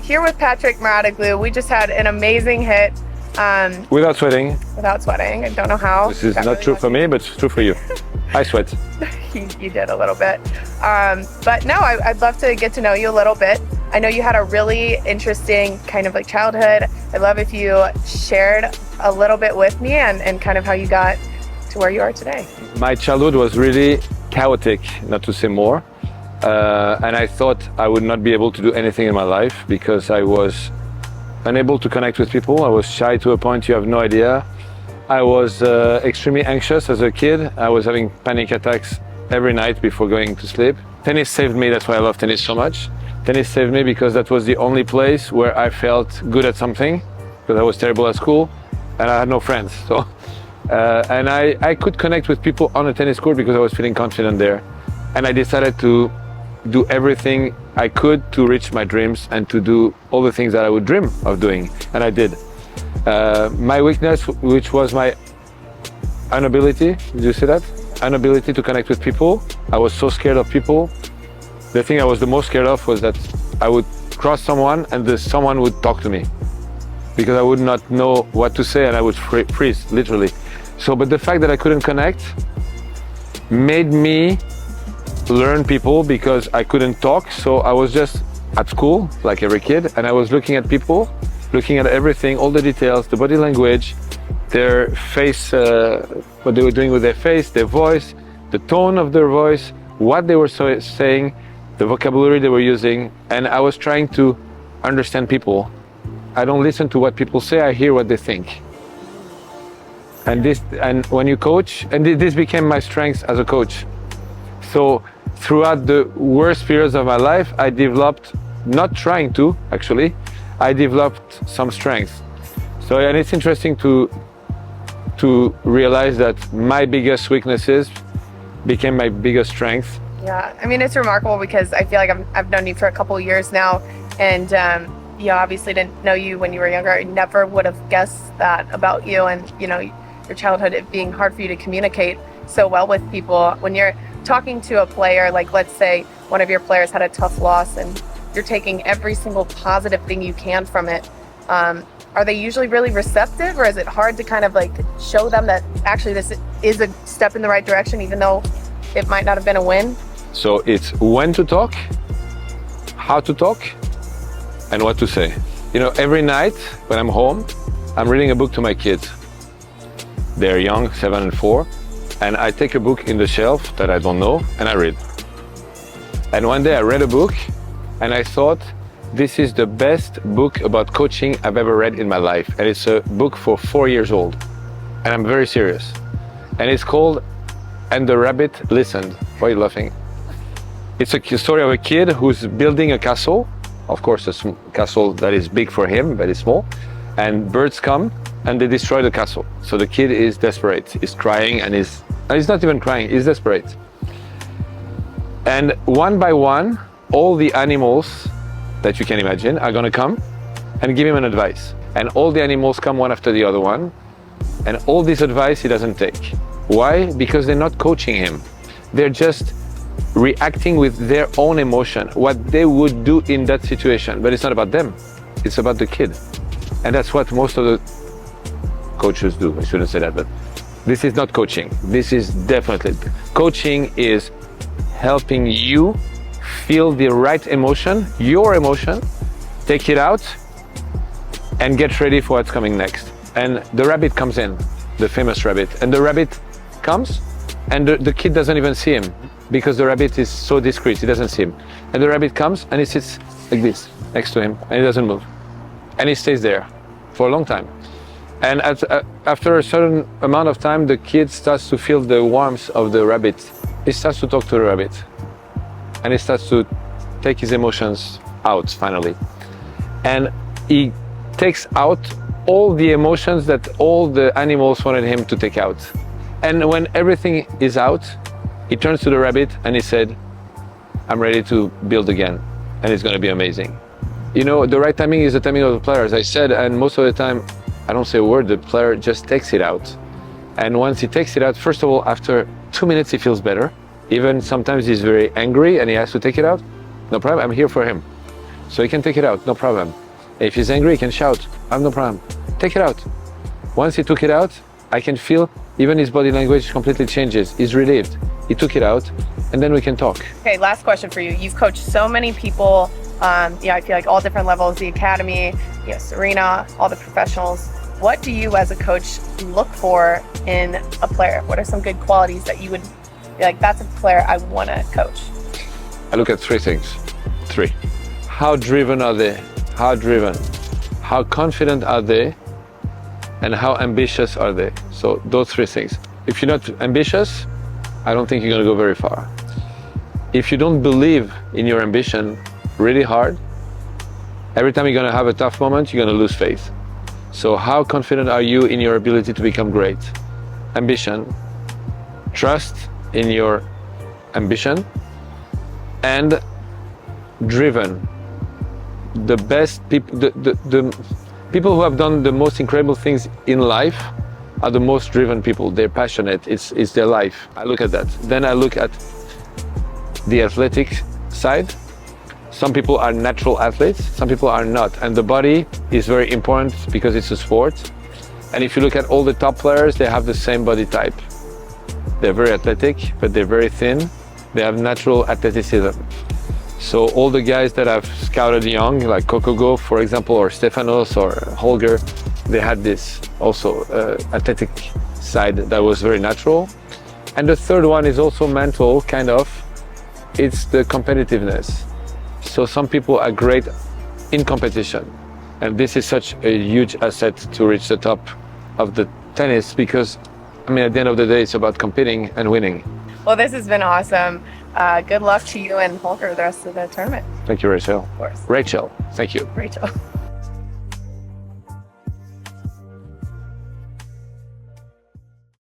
Here with Patrick Mouratoglou, we just had an amazing hit. Without sweating. Without sweating. I don't know how. This is not true for me, but it's true for you. I sweat. You did a little bit. But no, I'd love to get to know you a little bit. I know you had a really interesting kind of like childhood. I'd love if you shared a little bit with me and kind of how you got to where you are today. My childhood was really chaotic, not to say more. And I thought I would not be able to do anything in my life because I was unable to connect with people. I was shy to a point you have no idea. I was extremely anxious as a kid. I was having panic attacks every night before going to sleep. Tennis saved me, that's why I love tennis so much. Tennis saved me because that was the only place where I felt good at something, because I was terrible at school and I had no friends. So, and I could connect with people on a tennis court because I was feeling confident there. And I decided to do everything I could to reach my dreams and to do all the things that I would dream of doing, and I did. My weakness, which was my inability, did you see that? Inability to connect with people. I was so scared of people. The thing I was the most scared of was that I would cross someone and someone would talk to me because I would not know what to say and I would freeze, literally. So, but the fact that I couldn't connect made me learn people because I couldn't talk. So I was just at school like every kid and I was looking at people, looking at everything, all the details, the body language, their face, what they were doing with their face, their voice, the tone of their voice, what they were saying, the vocabulary they were using, and I was trying to understand people. I don't listen to what people say, I hear what they think. And when you coach, and this became my strength as a coach. So throughout the worst periods of my life, I developed, not trying to, actually, I developed some strength. So, and it's interesting to realize that my biggest weaknesses became my biggest strength. Yeah, I mean, it's remarkable because I feel like I've known you for a couple of years now, and you obviously didn't know you when you were younger. I never would have guessed that about you, and you know, your childhood, it being hard for you to communicate so well with people. When you're talking to a player, like let's say one of your players had a tough loss and you're taking every single positive thing you can from it, are they usually really receptive, or is it hard to kind of like show them that actually this is a step in the right direction even though it might not have been a win? So it's when to talk, how to talk, and what to say. You know, every night when I'm home, I'm reading a book to my kids. They're young, 7 and 4. And I take a book in the shelf that I don't know and I read. And one day I read a book and I thought, this is the best book about coaching I've ever read in my life. And it's a book for 4 years old. And I'm very serious. And it's called And the Rabbit Listened. Why are you laughing? It's a story of a kid who's building a castle. Of course, a castle that is big for him, but it's small. And birds come and they destroy the castle. So the kid is desperate. He's crying and he's not even crying, he's desperate. And one by one, all the animals that you can imagine are gonna come and give him an advice. And all the animals come one after the other one. And all this advice he doesn't take. Why? Because they're not coaching him. They're just reacting with their own emotion, what they would do in that situation. But it's not about them, it's about the kid. And that's what most of the coaches do. I shouldn't say that, but this is not coaching. This is definitely, coaching is helping you feel the right emotion, your emotion, take it out, and get ready for what's coming next. And the rabbit comes in, the famous rabbit. And the rabbit comes, and the kid doesn't even see him, because the rabbit is so discreet, he doesn't see him. And the rabbit comes, and he sits like this, next to him, and he doesn't move. And he stays there for a long time. And after a certain amount of time, the kid starts to feel the warmth of the rabbit. He starts to talk to the rabbit. And he starts to take his emotions out, finally. And he takes out all the emotions that all the animals wanted him to take out. And when everything is out, he turns to the rabbit and he said, I'm ready to build again. And it's going to be amazing. You know, the right timing is the timing of the player, as I said, and most of the time, I don't say a word, the player just takes it out. And once he takes it out, first of all, after 2 minutes, he feels better. Even sometimes he's very angry and he has to take it out. No problem, I'm here for him. So he can take it out, no problem. If he's angry, he can shout, I have no problem. Take it out. Once he took it out, I can feel even his body language completely changes. He's relieved. He took it out, and then we can talk. Okay, last question for you. You've coached so many people, I feel like all different levels, the academy, Serena, all the professionals. What do you as a coach look for in a player? What are some good qualities that you would be like, that's a player I want to coach? I look at three things. Three. How driven are they? How driven? How confident are they? And how ambitious are they? So those three things. If you're not ambitious, I don't think you're going to go very far. If you don't believe in your ambition really hard, every time you're going to have a tough moment, you're going to lose faith. So how confident are you in your ability to become great? Ambition, trust in your ambition, and driven. The best people, the people who have done the most incredible things in life are the most driven people. They're passionate. It's their life. I look at that. Then I look at the athletic side. Some people are natural athletes, some people are not. And the body is very important because it's a sport. And if you look at all the top players, they have the same body type. They're very athletic, but they're very thin. They have natural athleticism. So all the guys that I've scouted young, like Kokogo, for example, or Stefanos or Holger, they had this also athletic side that was very natural. And the third one is also mental, kind of. It's the competitiveness. So some people are great in competition. And this is such a huge asset to reach the top of the tennis because, I mean, at the end of the day, it's about competing and winning. Well, this has been awesome. Good luck to you and Holger the rest of the tournament. Thank you, Rachel. Of course. Rachel, thank you. Rachel.